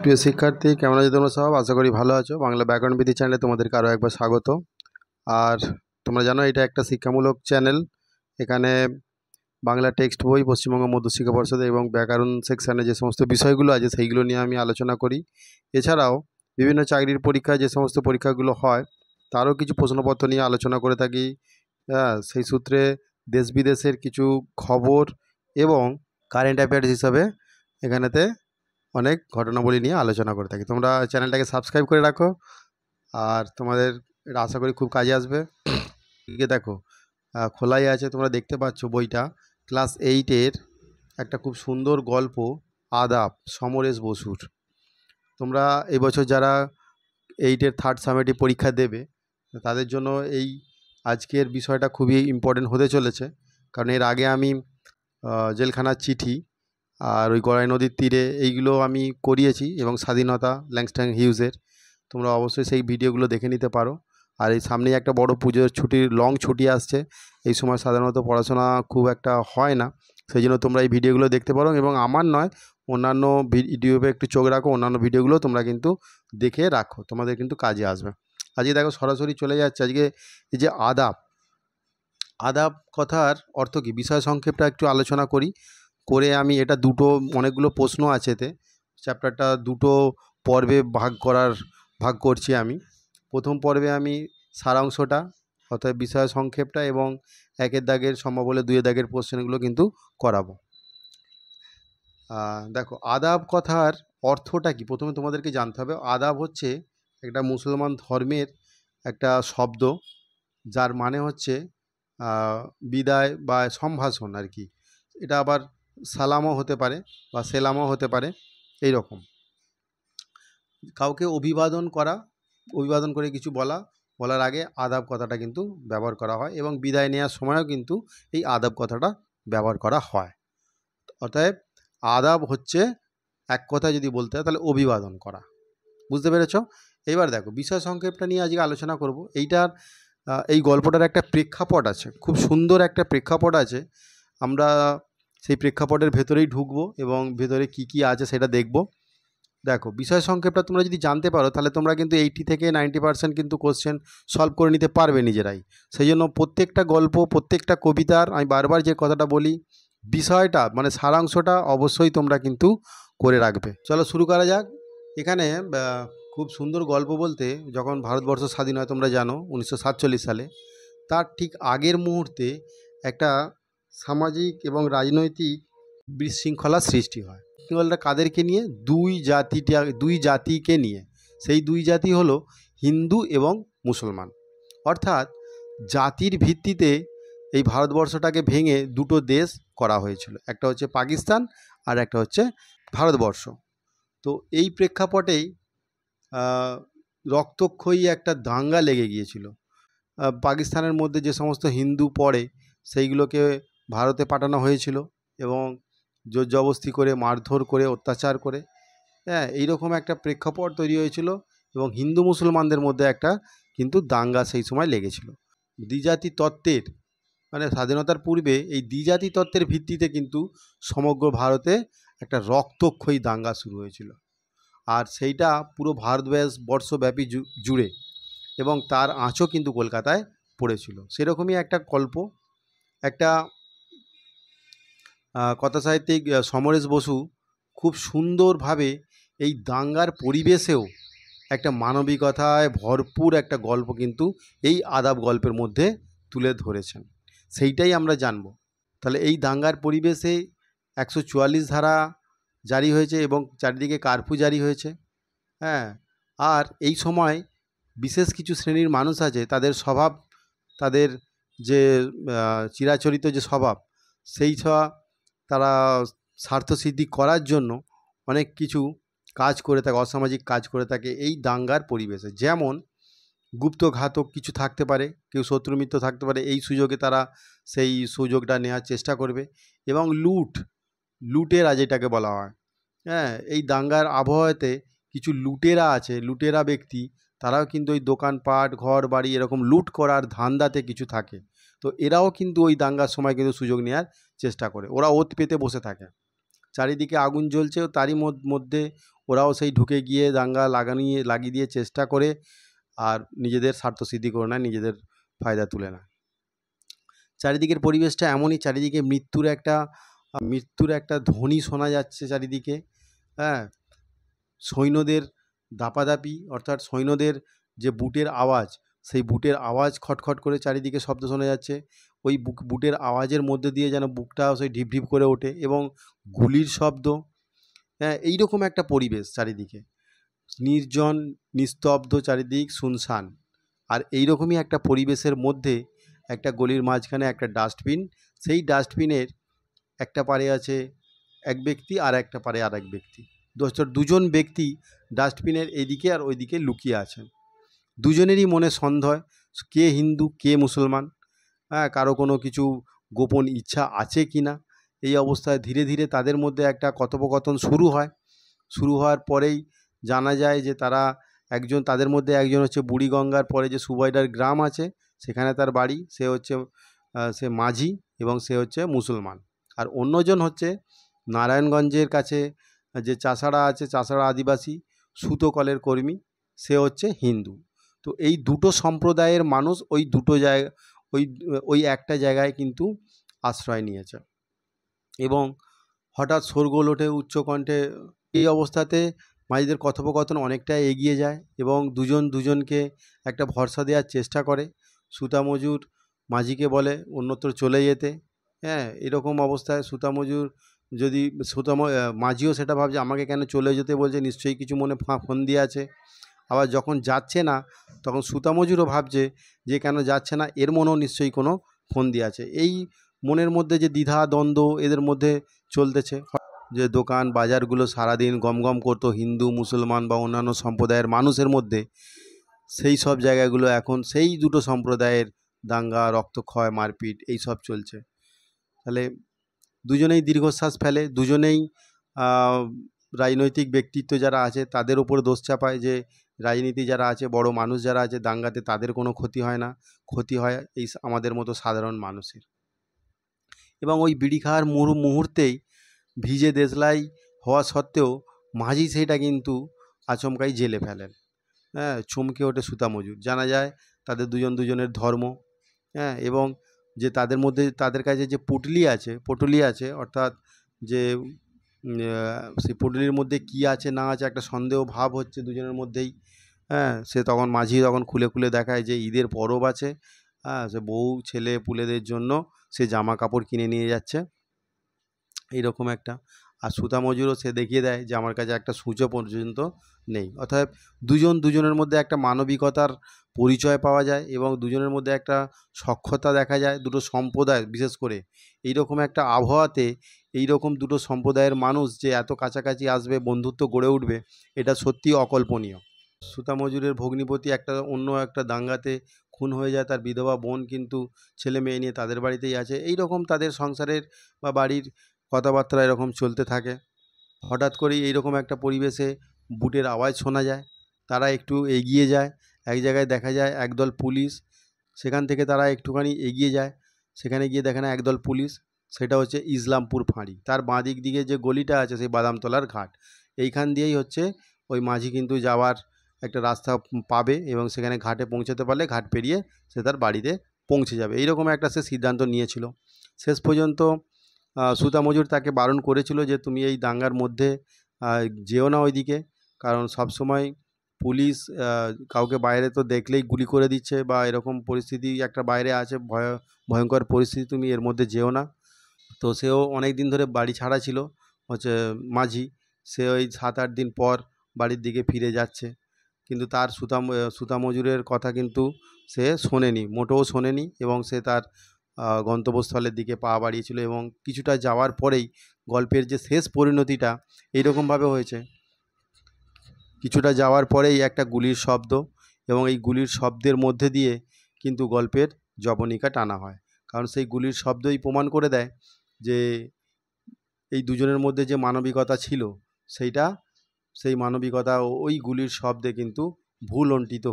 প্রিয় শিক্ষার্থী, কেমন আছো তোমরা সব? আশা করি ভালো আছো। বাংলা ব্যাকরণ বিধি চ্যানেলে তোমাদেরকে আরও একবার স্বাগত। আর তোমরা জানো এটা একটা শিক্ষামূলক চ্যানেল। এখানে বাংলা টেক্সট বই, পশ্চিমবঙ্গ মধ্যশিক্ষা পর্ষদ এবং ব্যাকরণ সেকশানে যে সমস্ত বিষয়গুলো আছে সেইগুলো নিয়ে আমি আলোচনা করি। এছাড়াও বিভিন্ন চাকরির পরীক্ষায় যে সমস্ত পরীক্ষাগুলো হয় তারও কিছু প্রশ্নপত্র নিয়ে আলোচনা করে থাকি। হ্যাঁ, সেই সূত্রে দেশ বিদেশের কিছু খবর এবং কারেন্ট অ্যাফেয়ার্স হিসাবে এখানেতে অনেক ঘটনাবলী নিয়ে আলোচনা করে থাকি। তোমরা চ্যানেলটাকে সাবস্ক্রাইব করে রাখো, আর তোমাদের এটা আশা করি খুব কাজে আসবে। এদিকে দেখো, খোলাই আছে, তোমরা দেখতে পাচ্ছ বইটা। ক্লাস 8-এর একটা খুব সুন্দর গল্প, আদাব, সমরেশ বসুর। তোমরা এবছর যারা 8-এর থার্ড সামেটিভ পরীক্ষা দেবে তাদের জন্য এই আজকের বিষয়টা খুবই ইম্পর্টেন্ট হতে চলেছে। কারণ এর আগে আমি জেলখানার চিঠি আর ওই গড়াই নদীর তীরে এইগুলো আমি করিয়েছি, এবং স্বাধীনতা ল্যাংস্টন হিউজের। তোমরা অবশ্যই সেই ভিডিওগুলো দেখে নিতে পারো। আর এই সামনেই একটা বড় পুজোর ছুটির লং ছুটি আসছে। এই সময় সাধারণত পড়াশোনা খুব একটা হয় না, সেই জন্য তোমরা এই ভিডিওগুলো দেখতে পারো। এবং আমার নয়, অন্যান্য ভিডিওতে একটু চোখ রাখো, অন্যান্য ভিডিওগুলো তোমরা কিন্তু দেখে রাখো, তোমাদের কিন্তু কাজে আসবে। আজকে দেখো সরাসরি চলে যাচ্ছে। আজকে এই যে আদাব, আদাব কথার অর্থ কী, বিষয় সংক্ষেপটা একটু আলোচনা করি। করে আমি এটা অনেকগুলো প্রশ্ন আছে এতে। চ্যাপ্টারটা দুটো পর্বে ভাগ করছি আমি। প্রথম পর্বে আমি সারাংশটা, অর্থাৎ বিষয় সংক্ষেপটা, এবং একের দাগের সম্ভব হলে দুয়ের দাগের কোশ্চেনগুলো কিন্তু করাবো। দেখো, আদাব কথার অর্থটা কি প্রথমে তোমাদেরকে জানতে হবে। আদাব হচ্ছে একটা মুসলমান ধর্মের একটা শব্দ, যার মানে হচ্ছে বিদায় বা সম্ভাষণ আর কি। এটা আবার সালামও হতে পারে বা সেলামও হতে পারে। এই রকম কাউকে অভিবাদন করা, অভিবাদন করে কিছু বলার আগে আদাব কথাটা কিন্তু ব্যবহার করা হয়, এবং বিদায় নেওয়ার সময়ও কিন্তু এই আদাব কথাটা ব্যবহার করা হয়। অতএব আদাব হচ্ছে এক কথায় যদি বলতে হয় তাহলে অভিবাদন করা। বুঝতে পেরেছ? এবার দেখো, বিষয় সংক্ষেপটা নিয়ে আজকে আলোচনা করব। এই গল্পটার একটা প্রেক্ষাপট আছে, খুব সুন্দর একটা প্রেক্ষাপট আছে। আমরা সেই প্রেক্ষাপটের ভেতরেই ঢুকবো এবং ভেতরে কি কি আছে সেটা দেখব। দেখো, বিষয় সংক্ষেপটা তোমরা যদি জানতে পারো তাহলে তোমরা কিন্তু 80 থেকে 90% কিন্তু কোশ্চেন সলভ করে নিতে পারবে নিজেরাই। সেই জন্য প্রত্যেকটা গল্প, প্রত্যেকটা কবিতার আমি বারবার যে কথাটা বলি, বিষয়টা মানে সারাংশটা অবশ্যই তোমরা কিন্তু করে রাখবে। চলো শুরু করা যাক। এখানে খুব সুন্দর গল্প বলতে, যখন ভারতবর্ষ স্বাধীন হয় তোমরা জানো 1947 সালে, তার ঠিক আগের মুহূর্তে একটা সামাজিক এবং রাজনৈতিক বিশৃঙ্খলা সৃষ্টি হয়। বিশৃঙ্খলাটা কাদেরকে নিয়ে? দুই জাতিকে নিয়ে। সেই দুই জাতি হলো হিন্দু এবং মুসলমান। অর্থাৎ জাতির ভিত্তিতে এই ভারতবর্ষটাকে ভেঙে দুটো দেশ করা হয়েছিল, একটা হচ্ছে পাকিস্তান আর একটা হচ্ছে ভারতবর্ষ। তো এই প্রেক্ষাপটেই রক্তক্ষয়ী একটা দাঙ্গা লেগে গিয়েছিল। পাকিস্তানের মধ্যে যে সমস্ত হিন্দু পড়ে সেইগুলোকে ভারতে পাঠানো হয়েছিল, এবং জোর জবরদস্তি করে, মারধর করে, অত্যাচার করে, হ্যাঁ, এইরকম একটা প্রেক্ষাপট তৈরি হয়েছিল। এবং হিন্দু মুসলমানদের মধ্যে একটা কিন্তু দাঙ্গা সেই সময় লেগেছিল। দ্বিজাতি তত্ত্বের মানে স্বাধীনতার পূর্বে এই দ্বিজাতি তত্ত্বের ভিত্তিতে কিন্তু সমগ্র ভারতে একটা রক্তক্ষয়ী দাঙ্গা শুরু হয়েছিল। আর সেইটা পুরো ভারতবর্ষব্যাপী জুড়ে, এবং তার আঁচও কিন্তু কলকাতায় পড়েছিল। সেরকমই একটা গল্প, একটা কথাসাহিত্যিক সমরেশ বসু খুব সুন্দরভাবে এই দাঙ্গার পরিবেশেও একটা মানবিকতায় ভরপুর একটা গল্প কিন্তু এই আদাব গল্পের মধ্যে তুলে ধরেছেন। সেইটাই আমরা জানব। তাহলে এই দাঙ্গার পরিবেশে 144 ধারা জারি হয়েছে এবং চারিদিকে কারফিউ জারি হয়েছে। হ্যাঁ, আর এই সময় বিশেষ কিছু শ্রেণীর মানুষ আছে, তাদের স্বভাব, তাদের যে চিরাচরিত যে স্বভাব, তারা স্বার্থসিদ্ধি করার জন্য অনেক কিছু কাজ করে থাকে, অসামাজিক কাজ করে থাকে এই দাঙ্গার পরিবেশে। যেমন গুপ্তঘাতক কিছু থাকতে পারে, কেউ শত্রুমিত্র থাকতে পারে, এই সুযোগে তারা সেই সুযোগটা নেওয়ার চেষ্টা করবে। এবং লুটেরা যেটাকে বলা হয়, হ্যাঁ, এই দাঙ্গার আবহাওয়াতে কিছু লুটেরা আছে, লুটেরা ব্যক্তি, তারাও কিন্তু ওই দোকানপাট, ঘর বাড়ি এরকম লুট করার ধান্দাতে কিছু থাকে। তো এরাও কিন্তু ওই দাঙ্গার সময় কিন্তু সুযোগ নেওয়ার চেষ্টা করে। ওরা ওত পেতে বসে থাকে, চারিদিকে আগুন জ্বলছে, তারই মধ্যে ওরাও সেই ঢুকে গিয়ে দাঙ্গা লাগিয়ে দিয়ে চেষ্টা করে আর নিজেদের স্বার্থসিদ্ধি করে নেয়, নিজেদের ফায়দা তুলে নেয়। চারিদিকের পরিবেশটা এমনই, চারিদিকে মৃত্যুর একটা ধ্বনি শোনা যাচ্ছে চারিদিকে। হ্যাঁ, সৈন্যদের দাপাদাপি, অর্থাৎ সৈন্যদের যে বুটের আওয়াজ, সেই বুটের আওয়াজ খটখট করে চারিদিকে শব্দ শোনা যাচ্ছে। ওই বুটের আওয়াজের মধ্যে দিয়ে যেন বুকটা সেই ঢিপ ঢিপ করে ওঠে, এবং গুলির শব্দ। হ্যাঁ, এইরকম একটা পরিবেশ চারিদিকে, নির্জন, নিস্তব্ধ, চারিদিক শুনশান। আর এইরকমই একটা পরিবেশের মধ্যে একটা গলির মাঝখানে একটা ডাস্টবিন, সেই ডাস্টবিনের একটা পারে আছে এক ব্যক্তি আর একটা পারে আর এক ব্যক্তি। দুজন ব্যক্তি ডাস্টবিনের এদিকে আর ওইদিকে লুকিয়ে আছেন। দুজনেরই মনে সন্দেহ, কে হিন্দু কে মুসলমান, হ্যাঁ, কারো কোনো কিছু গোপন ইচ্ছা আছে কি না। এই অবস্থায় ধীরে ধীরে তাদের মধ্যে একটা কথোপকথন শুরু হয়। শুরু হওয়ার পরেই জানা যায় যে তাদের মধ্যে একজন হচ্ছে বুড়িগঙ্গার পরে যে সুবাইডার গ্রাম আছে, সেখানে তার বাড়ি, সে মাঝি এবং সে হচ্ছে মুসলমান। আর অন্যজন হচ্ছে নারায়ণগঞ্জের কাছে যে চাষাড়া আছে, চাষাড়া আদিবাসী সুতোকলের কর্মী, সে হচ্ছে হিন্দু। তো এই দুটো সম্প্রদায়ের মানুষ ওই একটা জায়গায় কিন্তু আশ্রয় নিয়েছে, এবং হঠাৎ শোরগোল ওঠে উচ্চকণ্ঠে। এই অবস্থাতে মাঝিদের কথোপকথন অনেকটাই এগিয়ে যায়, এবং দুজনকে একটা ভরসা দেওয়ার চেষ্টা করে। সুতা মজুর মাঝিকে বলে অন্যত্র চলে যেতে। হ্যাঁ, এরকম অবস্থায় মাঝিও সেটা ভাবছে, আমাকে কেন চলে যেতে বলছে, নিশ্চয়ই কিছু মনে ফোন দিয়ে আছে। আবার যখন যাচ্ছে না, তখন সুতা মজুরও ভাবছে যে কেন যাচ্ছে না, এর মনেও নিশ্চয়ই কোনো ফোন দিয়ে আছে। এই মনের মধ্যে যে দ্বিধা দ্বন্দ্ব এদের মধ্যে চলতেছে, যে দোকান বাজারগুলো সারাদিন গমগম করতো হিন্দু মুসলমান বা অন্যান্য সম্প্রদায়ের মানুষের মধ্যে, সেই সব জায়গাগুলো এখন সেই দুটো সম্প্রদায়ের দাঙ্গা, রক্তক্ষয়, মারপিট এই সব চলছে। তাহলে দুজনেই দীর্ঘশ্বাস ফেলে, দুজনেই রাজনৈতিক ব্যক্তিত্ব যারা আছে তাদের উপর দোষ চাপায় যে রাজনীতি যারা আছে, বড় মানুষ যারা আছে, দাঙ্গাতে তাদের কোনো ক্ষতি হয় না, ক্ষতি হয় এই আমাদের মতো সাধারণ মানুষের। এবং ওই বিড়ি খাওয়ার মুহূর্তেই ভিজে দেশলাই হওয়া সত্ত্বেও মাঝি সেটা কিন্তু আচমকাই জেলে ফেলেন। হ্যাঁ, চমকে ওঠে সুতা মজুর। জানা যায় তাদের দুজনের ধর্ম। হ্যাঁ, এবং যে তাদের কাছে যে পটুলি আছে, অর্থাৎ যে সেই পটুলির মধ্যে কি আছে না আছে একটা সন্দেহ ভাব হচ্ছে দুজনের মধ্যেই। হ্যাঁ, মাঝি তখন খুলে খুলে দেখায় যে ঈদের পরব আছে। হ্যাঁ, সে বউ ছেলে পুলেদের জন্য সে জামা কাপড় কিনে নিয়ে যাচ্ছে, এইরকম একটা। আর সুতা মজুরও সে দেখিয়ে দেয় যে আমার কাছে একটা সূচো পর্যন্ত নেই। অর্থাৎ দুজনের মধ্যে একটা মানবিকতার পরিচয় পাওয়া যায়, এবং দুজনের মধ্যে একটা সখ্যতা দেখা যায়। দুটো সম্প্রদায়, বিশেষ করে এইরকম একটা আবহাওয়াতে এইরকম দুটো সম্প্রদায়ের মানুষ যে এত কাছাকাছি আসবে, বন্ধুত্ব গড়ে উঠবে, এটা সত্যি অকল্পনীয়। সুতা মজুরের ভগ্নিপতি অন্য একটা দাঙ্গাতে খুন হয়ে যায়, তার বিধবা বোন কিন্তু ছেলে মেয়ে নিয়ে তাদের বাড়িতেই আছে। এইরকম তাদের সংসারের বা বাড়ির কথাবার্তা এরকম চলতে থাকে। হঠাৎ করেই এইরকম একটা পরিবেশে বুটের আওয়াজ শোনা যায়। তারা একটু এগিয়ে যায়, এক জায়গায় দেখা যায় একদল পুলিশ। সেখান থেকে তারা একটুখানি এগিয়ে যায়, সেখানে গিয়ে দেখে না একদল পুলিশ। সেটা হচ্ছে ইসলামপুর ফাঁড়ি। তার বাঁদিক দিকে যে গলিটা আছে, সেই বাদামতলার ঘাট, এইখান দিয়েই হচ্ছে ওই মাঝি কিন্তু যাওয়ার একটা রাস্তা পাবে, এবং সেখানে ঘাটে পৌঁছাতে পারলে ঘাট পেরিয়ে সে তার বাড়িতে পৌঁছে যাবে। এইরকম একটা সে সিদ্ধান্ত নিয়েছিল। শেষ পর্যন্ত সুতা মজুর তাকে বারণ করেছিল যে তুমি এই দাঙ্গার মধ্যে যেও না ওইদিকে, কারণ সবসময় পুলিশ কাউকে বাইরে তো দেখলেই গুলি করে দিচ্ছে, বা এরকম পরিস্থিতি একটা বাইরে আছে, ভয়ঙ্কর পরিস্থিতি, তুমি এর মধ্যে যেও না। তো সেও অনেক দিন ধরে বাড়ি ছাড়া ছিল, হচ্ছে মাঝি। সে ওই 7-8 দিন পর বাড়ির দিকে ফিরে যাচ্ছে, কিন্তু তার সুতা মজুরের কথা কিন্তু সে শোনেনি, মোটেও শোনেনি, এবং সে তার গন্তব্যস্থলের দিকে পা বাড়িয়েছিল। এবং কিছুটা যাওয়ার পরেই গল্পের যে শেষ পরিণতিটা এইরকমভাবে হয়েছে, কিছুটা যাওয়ার পরেই একটা গুলির শব্দ, এবং এই গুলির শব্দের মধ্যে দিয়ে কিন্তু গল্পের জবনিকা টানা হয়। কারণ সেই গুলির শব্দই প্রমাণ করে দেয় যে এই দুজনের মধ্যে যে মানবিকতা ছিল, সেই মানবিকতা ওই গুলির শব্দে কিন্তু ভুলুণ্ঠিত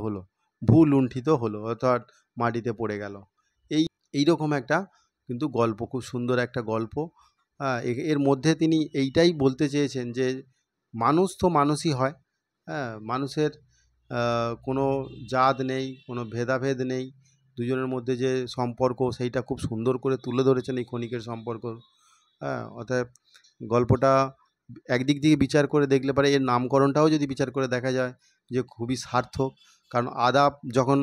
হলো, অর্থাৎ মাটিতে পড়ে গেল। এইরকম একটা কিন্তু গল্প, খুব সুন্দর একটা গল্প। এর মধ্যে তিনি এইটাই বলতে চেয়েছেন যে মানুষ তো মানুষই হয়, হ্যাঁ, মানুষের কোনো জাত নেই, কোনো ভেদাভেদ নেই, দুজনের মধ্যে যে সম্পর্ক সেইটা খুব সুন্দর করে তুলে ধরেছেন এই ক্ষণিকের সম্পর্ক। হ্যাঁ, অতএব গল্পটা একদিক দিয়ে বিচার করে দেখলে পারে এর নামকরণটাও যদি বিচার করে দেখা যায় যে খুবই সার্থক। কারণ আদাব যখন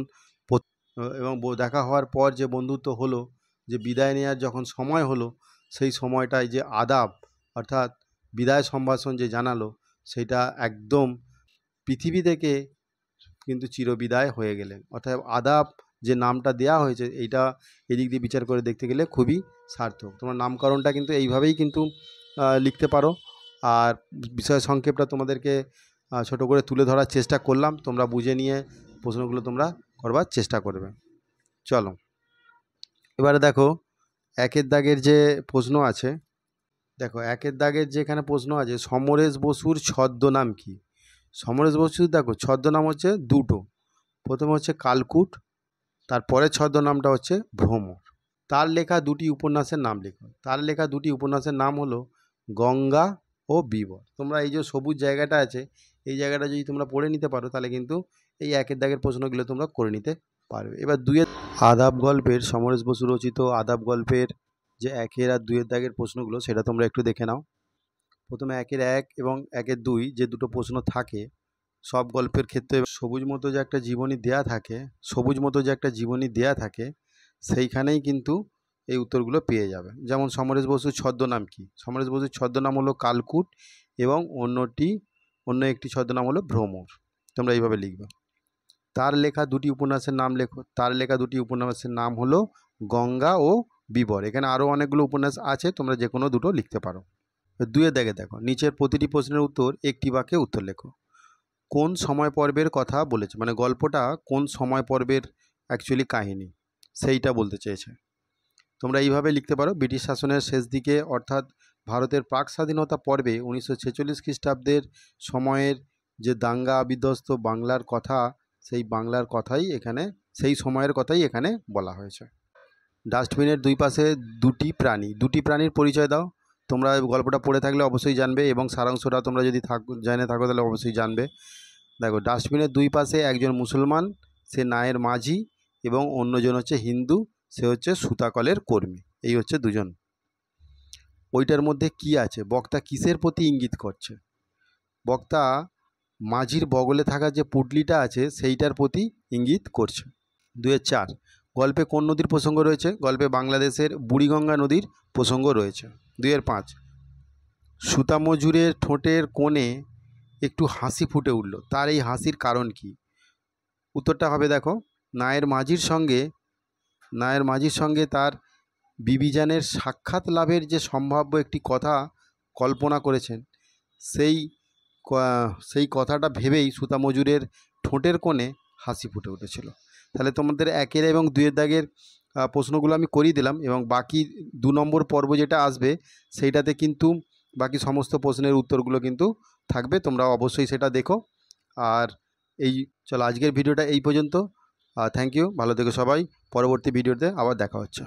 এবং দেখা হওয়ার পর যে বন্ধুত্ব হলো, যে বিদায় নেওয়ার যখন সময় হলো, সেই সময়টায় যে আদাব অর্থাৎ বিদায় সম্ভাষণ যে জানালো, সেটা একদম পৃথিবী থেকে কিন্তু চিরবিদায় হয়ে গেলেন। অর্থাৎ আদাব যে নামটা দেয়া হয়েছে, এইটা এদিক দিয়ে বিচার করে দেখতে গেলে খুবই সার্থক। তোমার নামকরণটা কিন্তু এইভাবেই কিন্তু লিখতে পারো। আর বিষয় সংক্ষেপটা তোমাদেরকে ছোট করে তুলে ধরার চেষ্টা করলাম, তোমরা বুঝে নিয়ে প্রশ্নগুলো তোমরা করবার চেষ্টা করবে। চলো এবারে দেখো একের দাগের যে প্রশ্ন আছে, দেখো একের দাগের যে এখানে প্রশ্ন আছে, সমরেশ বসুর ছদ্মনাম কি? সমরেশ বসুর দেখো ছদ্মনাম হচ্ছে দুটো, প্রথমে হচ্ছে কালকুট, তারপরে ছদ্মনামটা হচ্ছে ভ্রমর। তার লেখা দুটি উপন্যাসের নাম লেখো। তার লেখা দুটি উপন্যাসের নাম হলো গঙ্গা ও বিবর। তোমরা এই যে সবুজ জায়গাটা আছে, এই জায়গাটা যদি তোমরা পড়ে নিতে পারো তাহলে কিন্তু এই একের দাগের প্রশ্নগুলো তোমরা করে নিতে পারবে। এবার দুইয়ের আদাব গল্পের, সমরেশ বসু রচিত আদাব গল্পের যে একের আর দুইয়ের দাগের প্রশ্নগুলো সেটা তোমরা একটু দেখে নাও। প্রথমে একের এক এবং একের দুই যে দুটো প্রশ্ন থাকে সব গল্পের ক্ষেত্রে, সবুজ মতো যে একটা জীবনী দেয়া থাকে, সবুজ মতো যে একটা জীবনী দেয়া থাকে, সেইখানেই কিন্তু এই উত্তরগুলো পেয়ে যাবে। যেমন সমরেশ বসুর ছদ্মনাম কি? সমরেশ বসুর ছদ্মনাম হলো কালকুট এবং অন্য একটি ছদ্মনাম হলো ভ্রমর। তোমরা এইভাবে লিখবে। তার লেখা দুটি উপন্যাসের নাম লেখো। তার লেখা দুটি উপন্যাসের নাম হলো গঙ্গা ও বিবর। এখানে আরও অনেকগুলো উপন্যাস আছে, তোমরা যে কোনো দুটো লিখতে পারো। দুয়ে দেখে দেখো, নিচের প্রতিটি প্রশ্নের উত্তর একটি বাক্যে উত্তর লেখো। কোন সময় পর্বের কথা বলেছে, মানে গল্পটা কোন সময় পর্বের অ্যাকচুয়ালি কাহিনী সেইটা বলতে চেয়েছে। তোমরা এইভাবে লিখতে পারো, ব্রিটিশ শাসনের শেষ দিকে অর্থাৎ ভারতের প্রাক স্বাধীনতা পর্বে 1946 খ্রিস্টাব্দের সময়ের যে দাঙ্গা বিধ্বস্ত বাংলার কথা, সেই বাংলার কথাই এখানে, সেই সময়ের কথাই এখানে বলা হয়েছে। ডাস্টবিনের দুই পাশে দুটি প্রাণীর পরিচয় দাও। তোমরা গল্পটা পড়ে থাকলে অবশ্যই জানবে এবং সারাংশটা তোমরা যদি জেনে থাকো তাহলে অবশ্যই জানবে। দেখো, ডাস্টবিনের দুই পাশে একজন মুসলমান, সে নায়ের মাঝি, এবং অন্যজন হচ্ছে হিন্দু, সে হচ্ছে সুতাকলের কর্মী। এই হচ্ছে দুজন। ওইটার মধ্যে কি আছে? বক্তা কিসের প্রতি ইঙ্গিত করছে? বক্তা মাঝির বগলে থাকা যে পুটলিটা আছে সেইটার প্রতি ইঙ্গিত করছে। 2-4, গল্পে কোন নদীর প্রসঙ্গ রয়েছে? গল্পে বাংলাদেশের বুড়িগঙ্গা নদীর প্রসঙ্গ রয়েছে। 2-5, সুতামজুরের ঠোঁটের কোণে একটু হাসি ফুটে উঠল, তার এই হাসির কারণ কি? উত্তরটা হবে দেখো, নায়ের মাঝির সঙ্গে তার বিবিজানের সাক্ষাৎ লাভের যে সম্ভাব্য একটি কথা কল্পনা করেছেন, সেই কথাটা ভেবেই সুতামজুরের ঠোঁটের কোণে হাসি ফুটে উঠেছিল। তাহলে তোমাদের একের এবং দুইয়ের দাগের প্রশ্নগুলো আমি করিয়ে দিলাম, এবং বাকি 2 নম্বর পর্ব যেটা আসবে সেইটাতে কিন্তু বাকি সমস্ত প্রশ্নের উত্তরগুলো কিন্তু থাকবে, তোমরা অবশ্যই সেটা দেখো। আর চলো আজকের ভিডিওটা এই পর্যন্ত। থ্যাংক ইউ, ভালো থেকো সবাই। পরবর্তী ভিডিওতে আবার দেখা হচ্ছে।